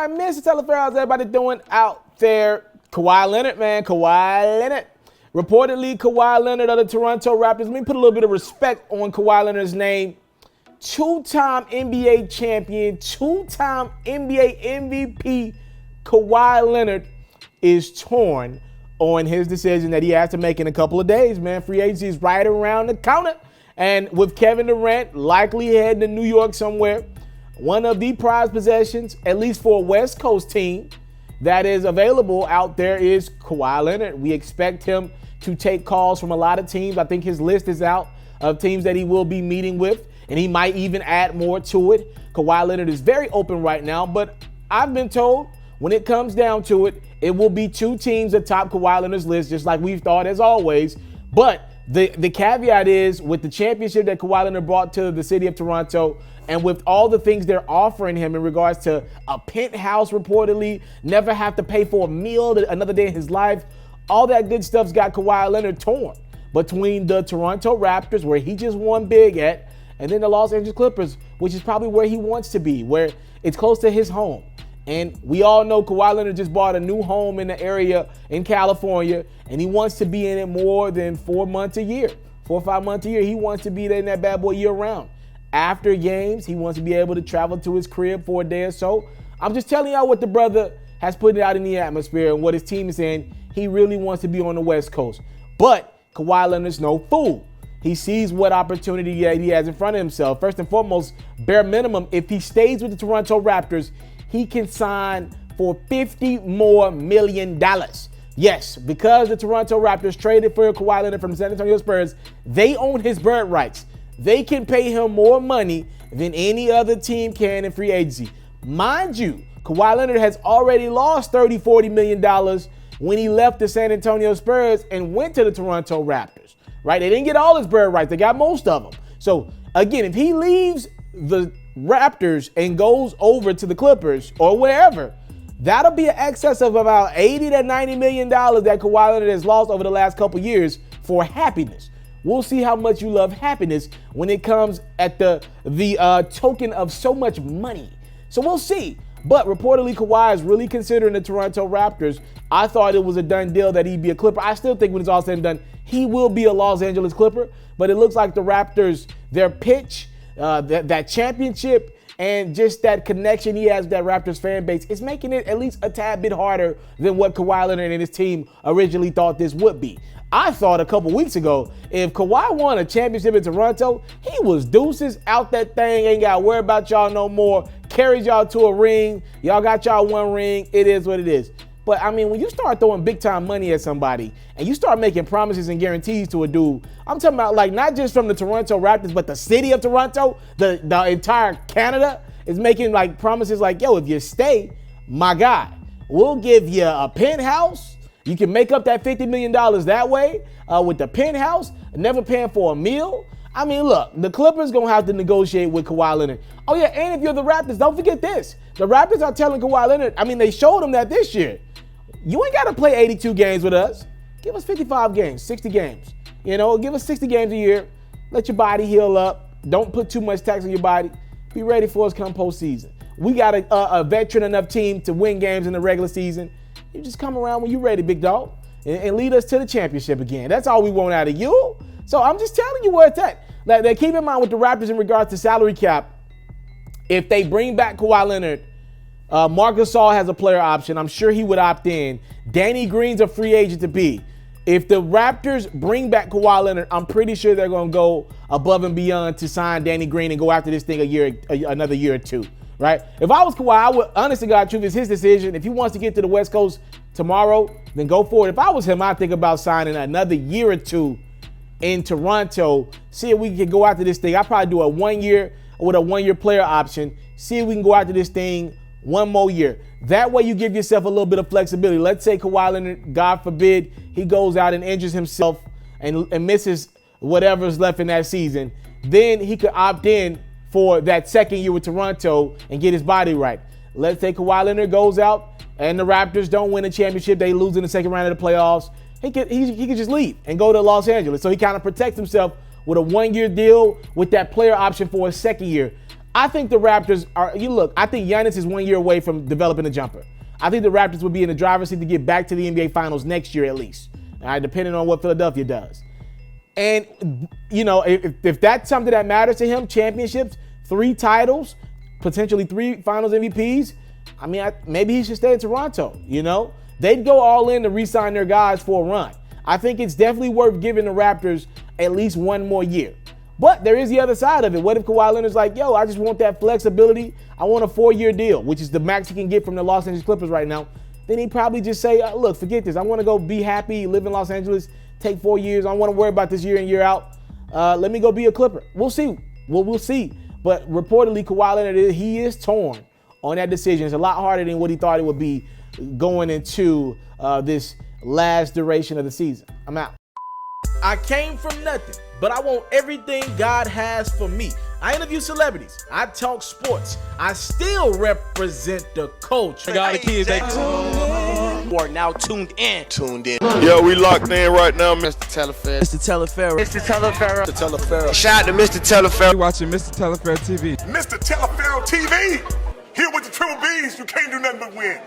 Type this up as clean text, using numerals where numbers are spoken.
right, Mr. Taliaferro, how's everybody doing out there? Kawhi Leonard, man, Kawhi Leonard. Reportedly, Kawhi Leonard of the Toronto Raptors. Let me put a little bit of respect on Kawhi Leonard's name. Two-time NBA champion, two-time NBA MVP Kawhi Leonard is torn on his decision that he has to make in a couple of days, man. Free agency is right around the corner. And with Kevin Durant likely heading to New York somewhere, one of the prized possessions, at least for a West Coast team, that is available out there is Kawhi Leonard. We expect him to take calls from a lot of teams. I think his list is out of teams that he will be meeting with, and he might even add more to it. Kawhi Leonard is very open right now, but I've been told when it comes down to it, it will be two teams atop Kawhi Leonard's list, just like we've thought as always. But the caveat is with the championship that Kawhi Leonard brought to the city of Toronto, and with all the things they're offering him in regards to a penthouse reportedly, never have to pay for a meal another day in his life, all that good stuff's got Kawhi Leonard torn between the Toronto Raptors, where he just won big at, and then the Los Angeles Clippers, which is probably where he wants to be, where it's close to his home. And we all know Kawhi Leonard just bought a new home in the area in California, and he wants to be in it more than 4 months a year, 4 or 5 months a year. He wants to be there in that bad boy year round. After games, he wants to be able to travel to his crib for a day or so. I'm just telling y'all what the brother has put out in the atmosphere and what his team is saying. He really wants to be on the West Coast. But Kawhi Leonard's no fool. He sees what opportunity that he has in front of himself. First and foremost, bare minimum, if he stays with the Toronto Raptors, he can sign for $50 million more. Yes, because the Toronto Raptors traded for Kawhi Leonard from the San Antonio Spurs, they own his bird rights. They can pay him more money than any other team can in free agency. Mind you, Kawhi Leonard has already lost $30, $40 million when he left the San Antonio Spurs and went to the Toronto Raptors, right? They didn't get all his bird rights. They got most of them. So, again, if he leaves the Raptors and goes over to the Clippers or wherever, that'll be an excess of about $80 to $90 million that Kawhi Leonard has lost over the last couple years for happiness. We'll see how much you love happiness when it comes at the token of so much money. So we'll see. But reportedly, Kawhi is really considering the Toronto Raptors. I thought it was a done deal that he'd be a Clipper. I still think when it's all said and done, he will be a Los Angeles Clipper. But it looks like the Raptors, their pitch, that championship, and just that connection he has with that Raptors fan base is making it at least a tad bit harder than what Kawhi Leonard and his team originally thought this would be. I thought a couple weeks ago, if Kawhi won a championship in Toronto, he was deuces out that thing, ain't got to worry about y'all no more, carries y'all to a ring, y'all got y'all one ring, it is what it is. But, I mean, when you start throwing big-time money at somebody and you start making promises and guarantees to a dude, I'm talking about, like, not just from the Toronto Raptors, but the city of Toronto, the entire Canada is making, like, promises like, yo, if you stay, my guy, we'll give you a penthouse. You can make up that $50 million that way with the penthouse, never paying for a meal. I mean, look, the Clippers going to have to negotiate with Kawhi Leonard. Oh, yeah, and if you're the Raptors, don't forget this. The Raptors are telling Kawhi Leonard, I mean, they showed him that this year. You ain't got to play 82 games with us. Give us 55 games, 60 games. You know, give us 60 games a year. Let your body heal up. Don't put too much tax on your body. Be ready for us come postseason. We got a veteran enough team to win games in the regular season. You just come around when you're ready, big dog, and lead us to the championship again. That's all we want out of you. So I'm just telling you where it's at. Like, keep in mind with the Raptors in regards to salary cap, if they bring back Kawhi Leonard, Marc Gasol has a player option. I'm sure he would opt in. Danny Green's a free agent to be. If the Raptors bring back Kawhi Leonard, I'm pretty sure they're going to go above and beyond to sign Danny Green and go after this thing another year or two. Right? If I was Kawhi, I would, honest to God, truth, it's his decision. If he wants to get to the West Coast tomorrow, then go for it. If I was him, I'd think about signing another year or two in Toronto. See if we can go after this thing. I'd probably do a 1 year with a 1 year player option. See if we can go after this thing one more year. That way you give yourself a little bit of flexibility. Let's say Kawhi Leonard, God forbid, he goes out and injures himself and misses whatever's left in that season. Then he could opt in for that second year with Toronto and get his body right. Let's say Kawhi Leonard goes out and the Raptors don't win a championship. They lose in the second round of the playoffs. He could just leave and go to Los Angeles. So he kind of protects himself with a 1 year deal with that player option for a second year. I think the Raptors are, I think Giannis is 1 year away from developing a jumper. I think the Raptors will be in the driver's seat to get back to the NBA Finals next year at least, all right, depending on what Philadelphia does. And, if that's something that matters to him, championships, 3 titles, potentially 3 Finals MVPs, I mean, maybe he should stay in Toronto, They'd go all in to re-sign their guys for a run. I think it's definitely worth giving the Raptors at least 1 more year. But there is the other side of it. What if Kawhi Leonard's like, yo, I just want that flexibility. I want a 4-year deal, which is the max he can get from the Los Angeles Clippers right now. Then he'd probably just say, look, forget this. I want to go be happy, live in Los Angeles, take 4 years. I don't want to worry about this year in, year out. Let me go be a Clipper. We'll see. We'll see. But reportedly, Kawhi Leonard, he is torn on that decision. It's a lot harder than what he thought it would be going into this last duration of the season. I'm out. I came from nothing, but I want everything God has for me. I interview celebrities. I talk sports. I still represent the culture. I got the kids. You are now tuned in. Yo, we locked in right now, Mr. Mr.Taliaferro. Mr.Taliaferro. Mr. Taliaferro. Shout out to Mr. Taliaferro. You're watching Mr.Taliaferro TV. Mr. Taliaferro TV. Here with the triple B's, you can't do nothing but win.